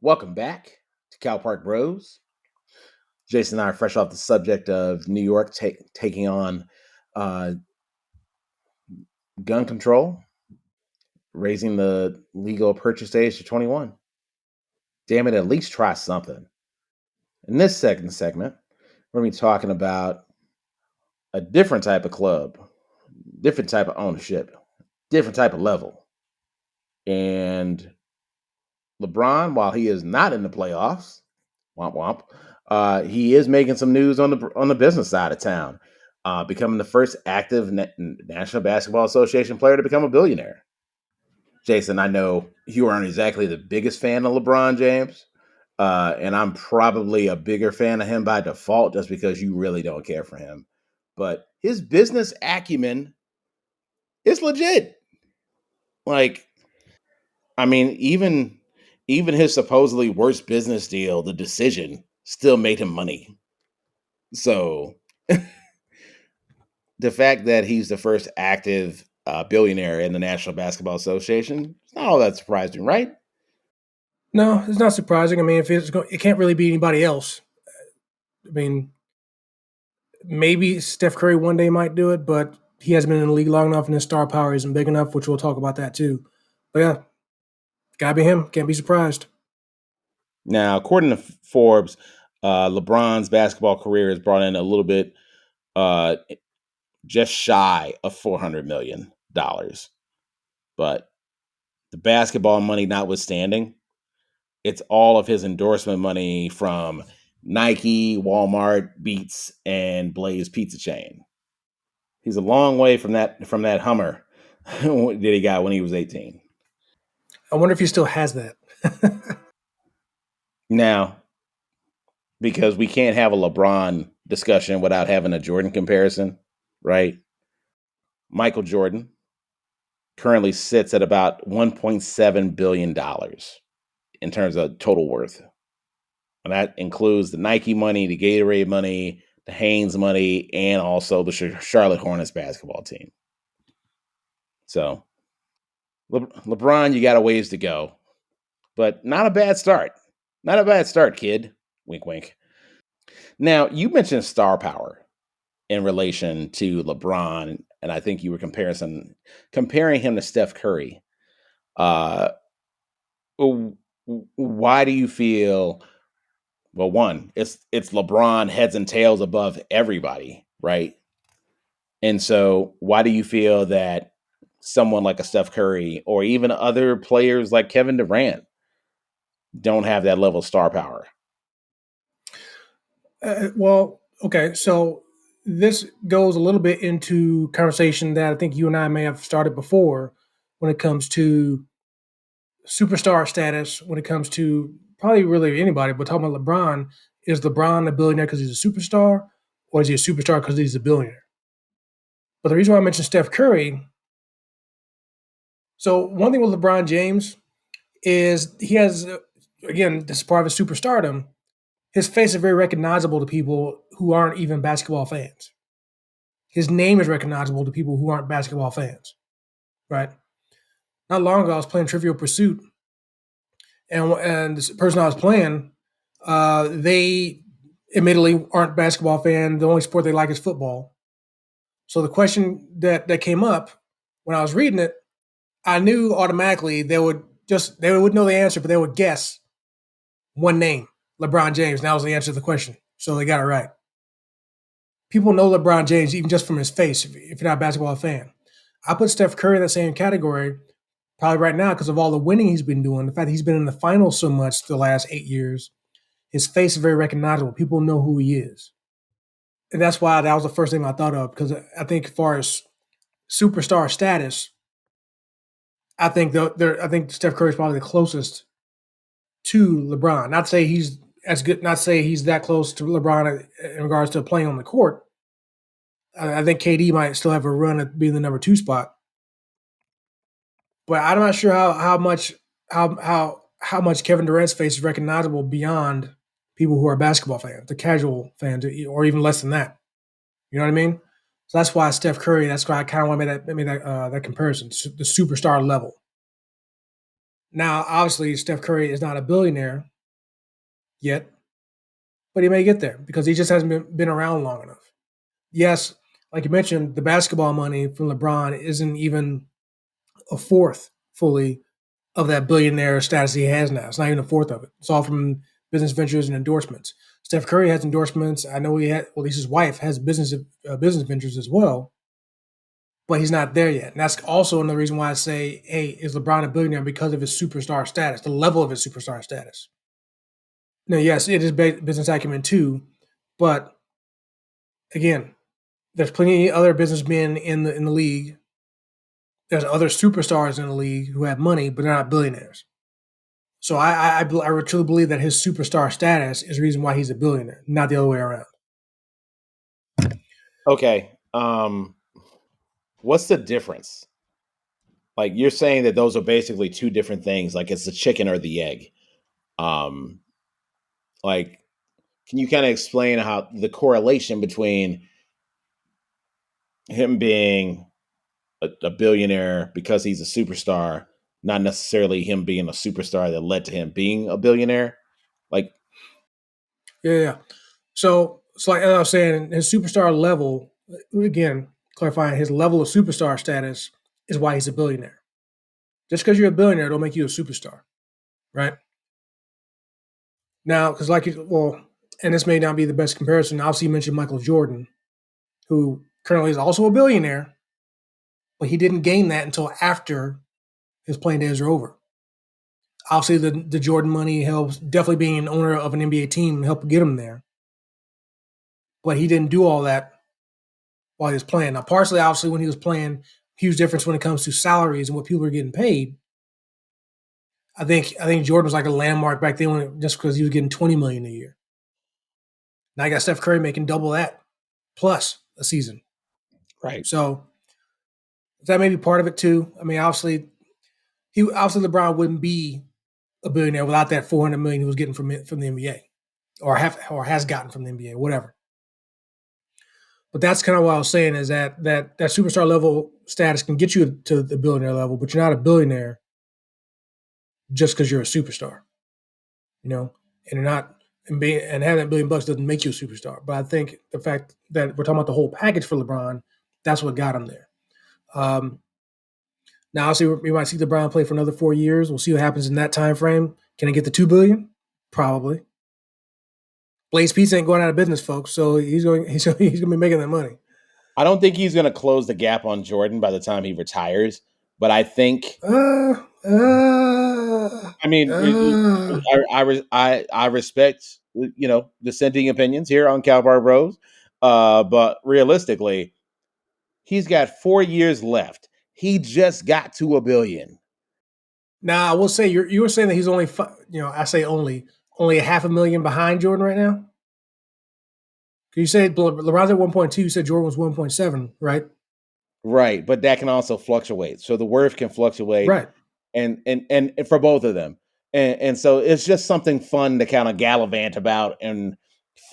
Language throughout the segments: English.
Welcome back to Cow Park Bros. Jason and I are fresh off the subject of New York taking on uh, gun control, raising the legal purchase age to 21. Damn it, at least try something. In this second segment, we're going to be talking about a different type of club, different type of ownership, different type of level. And LeBron, while he is not in the playoffs, womp womp, he is making some news on the business side of town, becoming the first active National Basketball Association player to become a billionaire. Jason, I know you aren't exactly the biggest fan of LeBron James, and I'm probably a bigger fan of him by default just because you really don't care for him. But his business acumen is legit. Like, I mean, even his supposedly worst business deal, the decision, still made him money. So the fact that he's the first active billionaire in the National Basketball Association, it's not all that surprising, right? No, it's not surprising. I mean, if it can't really be anybody else. I mean, maybe Steph Curry one day might do it, but he hasn't been in the league long enough, and his star power isn't big enough. Which we'll talk about that too. But yeah, gotta be him. Can't be surprised. Now, according to Forbes, LeBron's basketball career has brought in a little bit, uh, just shy of $400 million. But the basketball money notwithstanding, it's all of his endorsement money from Nike, Walmart, Beats, and Blaze Pizza Chain. He's a long way from that Hummer that he got when he was 18. I wonder if he still has that. Now, because we can't have a LeBron discussion without having a Jordan comparison, right? Michael Jordan currently sits at about $1.7 billion in terms of total worth. And that includes the Nike money, the Gatorade money, the Hanes money, and also the Charlotte Hornets basketball team. So, LeBron, you got a ways to go, but not a bad start. Not a bad start, kid. Wink, wink. Now, you mentioned star power in relation to LeBron, and I think you were comparing him to Steph Curry. Uh, why do you feel? Well, one, it's LeBron heads and tails above everybody, right? And so, why do you feel that someone like a Steph Curry or even other players like Kevin Durant don't have that level of star power? Well, okay, so this goes a little bit into conversation that I think you and I may have started before when it comes to superstar status. When it comes to probably really anybody, but talking about LeBron, is LeBron a billionaire because he's a superstar, or is he a superstar because he's a billionaire? But the reason why I mentioned Steph Curry, so one thing with LeBron James is he has, again, this is part of his superstardom. His face is very recognizable to people who aren't even basketball fans. His name is recognizable to people who aren't basketball fans, right? Not long ago, I was playing Trivial Pursuit, and this person I was playing, they admittedly aren't basketball fans. The only sport they like is football. So the question that came up when I was reading it, I knew automatically they would know the answer, but they would guess one name, LeBron James. And that was the answer to the question. So they got it right. People know LeBron James even just from his face, if you're not a basketball fan. I put Steph Curry in the same category, probably right now because of all the winning he's been doing. The fact that he's been in the finals so much the last 8 years, his face is very recognizable. People know who he is. And that's why that was the first thing I thought of, because I think as far as superstar status, I think Steph Curry is probably the closest to LeBron. Not to say he's as good, not to say he's that close to LeBron in regards to playing on the court. I think KD might still have a run at being the number two spot, but I'm not sure how much Kevin Durant's face is recognizable beyond people who are basketball fans, the casual fans, or even less than that. You know what I mean? So that's why Steph Curry. That's why I kind of want to make that comparison, the superstar level. Now, obviously, Steph Curry is not a billionaire yet, but he may get there because he just hasn't been around long enough. Yes, like you mentioned, the basketball money from LeBron isn't even a fourth fully of that billionaire status he has now. It's not even a fourth of it. It's all from business ventures and endorsements. Steph Curry has endorsements. I know he had, well, at least his wife has business ventures as well, but he's not there yet. And that's also another reason why I say, hey, is LeBron a billionaire because of his superstar status, the level of his superstar status? Now, yes, it is business acumen too, but again, there's plenty of other businessmen in the league. There's other superstars in the league who have money, but they're not billionaires. So I truly believe that his superstar status is the reason why he's a billionaire, not the other way around. Okay. What's the difference? Like you're saying that those are basically two different things, like it's the chicken or the egg. Um, like, can you kind of explain how the correlation between him being a billionaire because he's a superstar, not necessarily him being a superstar that led to him being a billionaire? Like, Yeah. So like I was saying, his superstar level, again, clarifying his level of superstar status is why he's a billionaire. Just because you're a billionaire don't make you a superstar, right? Now, because and this may not be the best comparison. Obviously, you mentioned Michael Jordan, who currently is also a billionaire, but he didn't gain that until after his playing days are over. Obviously, the Jordan money helps. Definitely being an owner of an NBA team helped get him there, but he didn't do all that while he was playing. Now, partially, obviously, when he was playing, huge difference when it comes to salaries and what people are getting paid. I think Jordan was like a landmark back then just because he was getting $20 million a year. Now I got Steph Curry making double that plus a season. right, So that may be part of it too. I mean, obviously LeBron wouldn't be a billionaire without that $400 million he was getting from the NBA, or has gotten from the NBA, whatever. But that's kind of what I was saying is that superstar level status can get you to the billionaire level, but you're not a billionaire just because you're a superstar, you know, and you're not and having that $1 billion doesn't make you a superstar. But I think the fact that we're talking about the whole package for LeBron, that's what got him there. Um, Now, obviously, we might see LeBron play for another 4 years. We'll see what happens in that time frame. Can I get the $2 billion? Probably. Blaze Pizza ain't going out of business, folks. So he's going to be making that money. I don't think he's going to close the gap on Jordan by the time he retires, but I think. Uh, uh, I mean, uh. I respect dissenting opinions here on Cowbar Bros, but realistically, he's got 4 years left. He just got to a billion. Now, I will say you were saying that he's only I say only a half a million behind Jordan right now. You said LeBron's at 1.2. You said Jordan was 1.7, right? Right, but that can also fluctuate. So the worth can fluctuate, Right. and for both of them, and so it's just something fun to kind of gallivant about and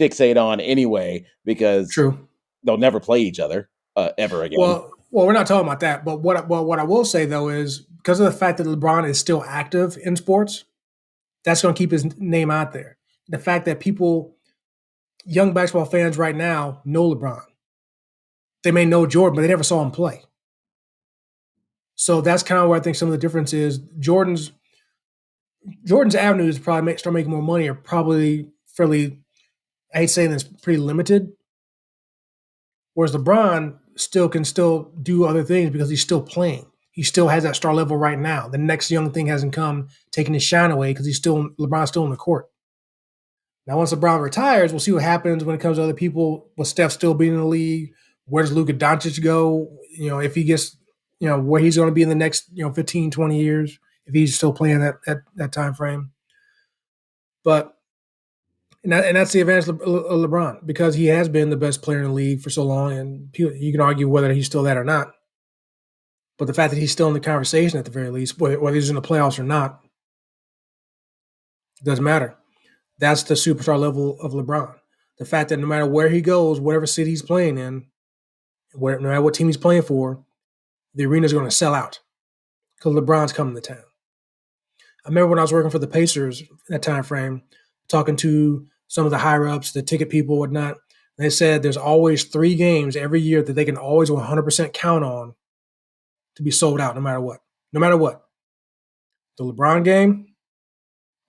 fixate on anyway, because True. they'll never play each other ever again. Well, we're not talking about that. But what I will say though is because of the fact that LeBron is still active in sports, that's going to keep his name out there. The fact that young basketball fans right now know LeBron. They may know Jordan, but they never saw him play. So that's kind of where I think some of the difference is. Jordan's avenues to probably start making more money are probably fairly, I hate saying this, pretty limited. Whereas LeBron can still do other things because he's still playing. He still has that star level right now. The next young thing hasn't come taking his shine away because LeBron's still in the court. Now, once LeBron retires, we'll see what happens when it comes to other people. With Steph still being in the league, where does Luka Doncic go? If he gets, where he's going to be in the next, 15, 20 years, if he's still playing that time frame. But and that's the advantage of LeBron because he has been the best player in the league for so long, and you can argue whether he's still that or not. But the fact that he's still in the conversation at the very least, whether he's in the playoffs or not, doesn't matter. That's the superstar level of LeBron. The fact that no matter where he goes, whatever city he's playing in, no matter what team he's playing for, the arena's going to sell out because LeBron's coming to town. I remember when I was working for the Pacers in that time frame, talking to some of the higher ups, the ticket people, whatnot. They said there's always 3 games every year that they can always 100% count on to be sold out, no matter what. No matter what. The LeBron game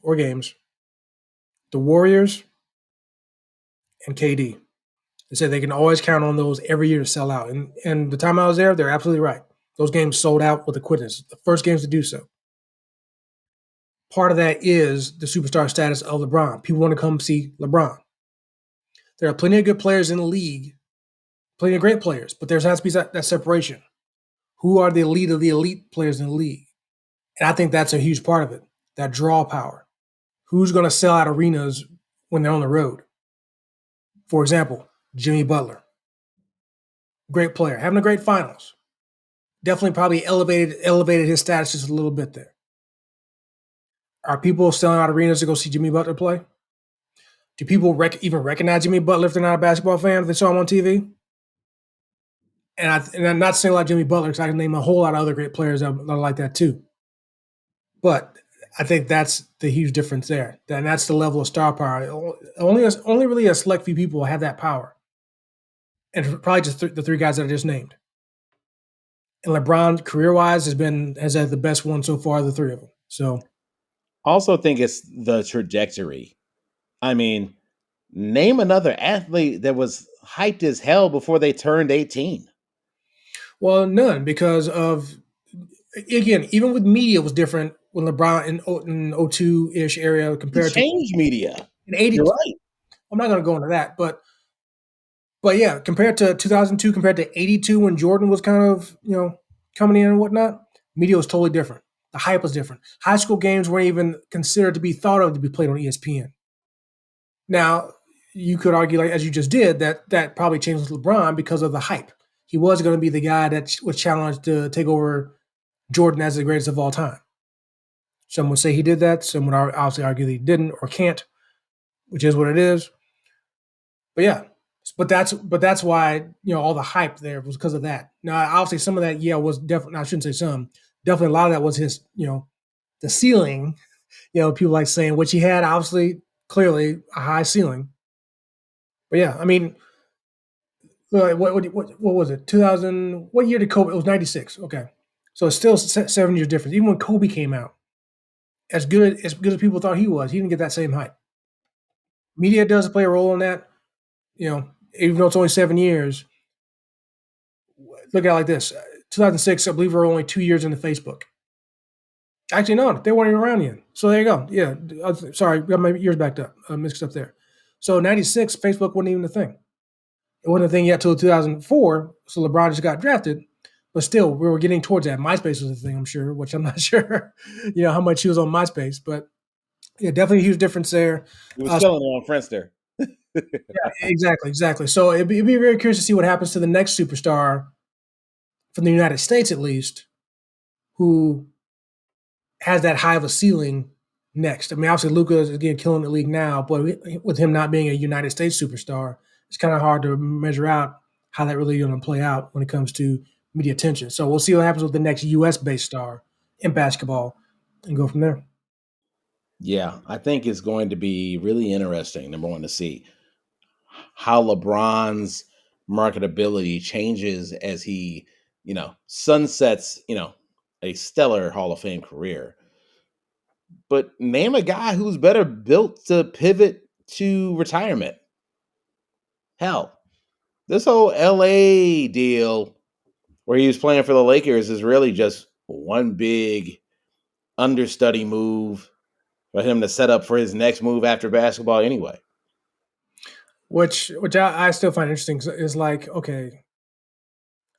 or games, the Warriors, and KD. They said they can always count on those every year to sell out. And the time I was there, they're absolutely right. Those games sold out with a quickness. The first games to do so. Part of that is the superstar status of LeBron. People want to come see LeBron. There are plenty of good players in the league, plenty of great players, but there has to be that separation. Who are the elite of the elite players in the league? And I think that's a huge part of it, that draw power. Who's going to sell out arenas when they're on the road? For example, Jimmy Butler, great player, having a great finals. Definitely probably elevated his status just a little bit there. Are people selling out arenas to go see Jimmy Butler play? Do people even recognize Jimmy Butler if they're not a basketball fan, if they saw him on TV? And I'm not saying like Jimmy Butler because I can name a whole lot of other great players that are like that too. But I think that's the huge difference there. And that's the level of star power. Only really a select few people have that power. And probably just the 3 guys that I just named. And LeBron, career-wise, has had the best one so far, the 3 of them. So Also think it's the trajectory. I mean, name another athlete that was hyped as hell before they turned 18. well, none because of again, even with media was different when LeBron in 02-ish area He compared to changed media. in 80. You're right. I'm not going to go into that, but yeah, compared to 2002, compared to 82 when Jordan was kind of coming in and whatnot, media was totally different. The hype was different. High school games weren't even considered to be thought of to be played on ESPN. Now, you could argue, like as you just did, that probably changed with LeBron because of the hype. He was going to be the guy that was challenged to take over Jordan as the greatest of all time. Some would say he did that. Some would obviously argue that he didn't or can't, which is what it is. But yeah, that's why all the hype there was because of that. Now, obviously, some of that was definitely. I shouldn't say some. Definitely, a lot of that was his the ceiling. People like saying which he had obviously clearly a high ceiling. But yeah, I mean, what was it? 2000? What year did Kobe? It was 96. Okay, so it's still 7 years difference. Even when Kobe came out, as good as people thought he was, he didn't get that same hype. Media does play a role in that. Even though it's only 7 years, look at it like this: 2006, I believe, we're only 2 years into Facebook. Actually, no, they weren't even around yet. So there you go. Yeah, sorry, got my years backed up, mixed up there. So 96, Facebook wasn't even a thing. It wasn't a thing yet till 2004. So LeBron just got drafted, but still, we were getting towards that. MySpace was a thing, I'm sure, which I'm not sure, how much he was on MySpace, but yeah, definitely a huge difference there. He was killing it on Friendster. Yeah, exactly. So it'd be very curious to see what happens to the next superstar from the United States, at least, who has that high of a ceiling next. I mean, obviously, Luka is again killing the league now, but with him not being a United States superstar, it's kind of hard to measure out how that really going to play out when it comes to media attention. So we'll see what happens with the next U.S. based star in basketball and go from there. Yeah, I think it's going to be really interesting, number one, to see how LeBron's marketability changes as he, sunsets, a stellar Hall of Fame career. But name a guy who's better built to pivot to retirement. Hell, this whole LA deal where he was playing for the Lakers is really just one big understudy move for him to set up for his next move after basketball anyway. Which I still find interesting is like, okay,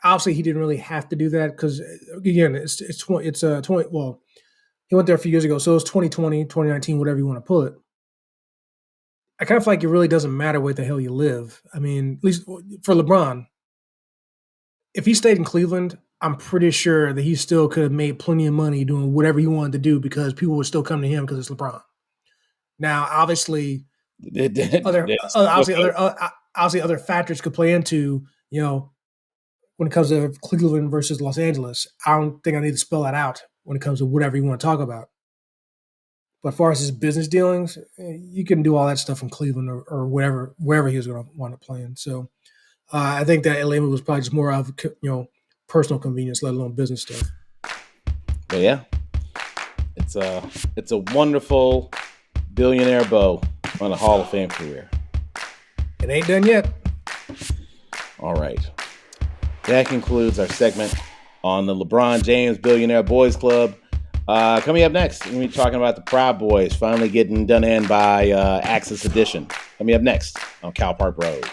obviously he didn't really have to do that because again, it's 20. Well, he went there a few years ago, so it's 2020, 2019, whatever you want to put. I kind of feel like it really doesn't matter where the hell you live. I mean, at least for LeBron, if he stayed in Cleveland, I'm pretty sure that he still could have made plenty of money doing whatever he wanted to do because people would still come to him because it's LeBron. Now, obviously, obviously other factors could play into when it comes to Cleveland versus Los Angeles. I don't think I need to spell that out when it comes to whatever you want to talk about. But as far as his business dealings, you can do all that stuff in Cleveland or wherever he was going to want to play in. So I think that LA was probably just more of personal convenience, let alone business stuff. But yeah, it's a wonderful billionaire bow on a Hall of Fame career. It ain't done yet. All right. That concludes our segment on the LeBron James Billionaire Boys Club. Coming up next, we're going to be talking about the Proud Boys finally getting done in by Axis Edition. Coming up next on Cal Park Rose.